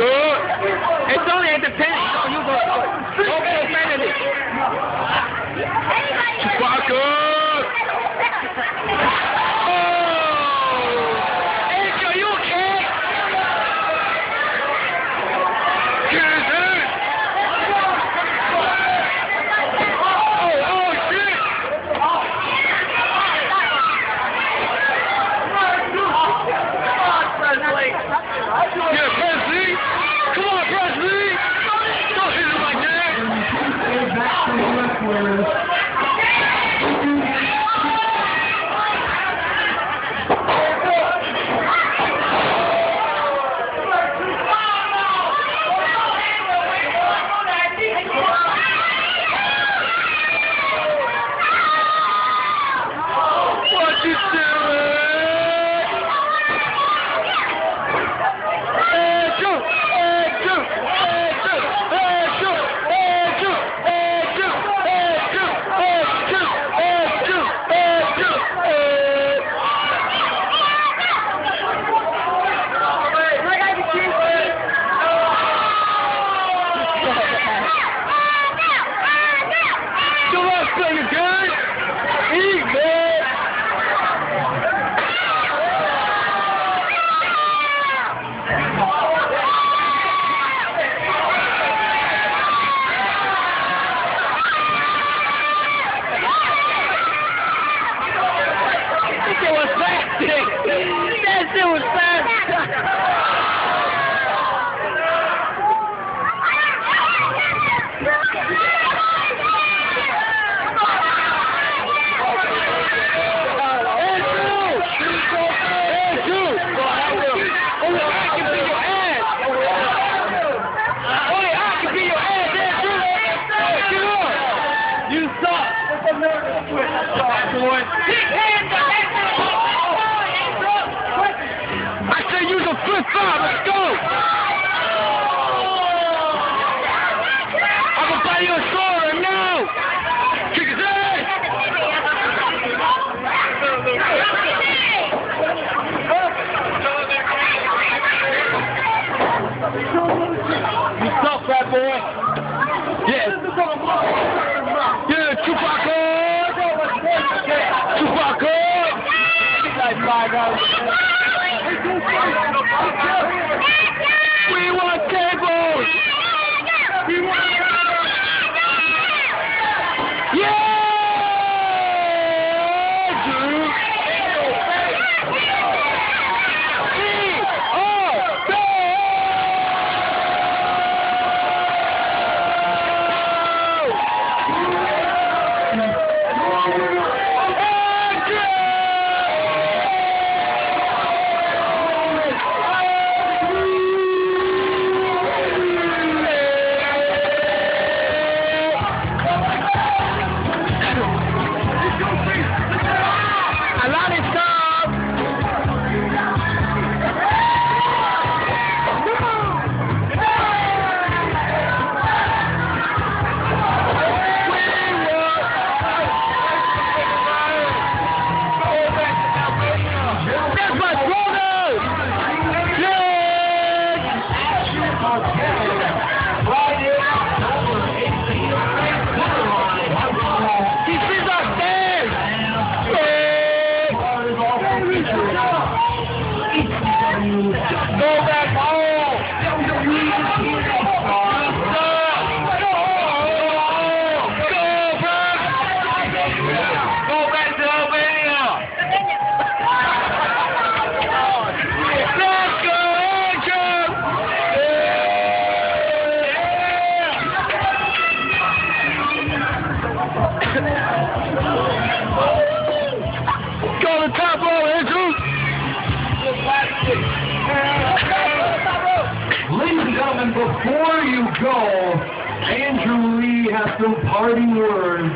It's only at the penny. No, you go. Go get penalty. Chewbacca! Oh! Angel, are you okay? Get hit! Oh, shit! Yeah, Presley! Come on, Presley! Don't hit him like that! Back to the left where... That shit was fast. You suck! I said use a flip flop, let's go! I'm gonna buy you a sword now! Kick his ass! You suck, fat boy! Yeah! Yeah, Chewbacca! Chewbacca! We want tables! We want... Yeah! Dude! Oh! go. Andrew Lee has some parting words.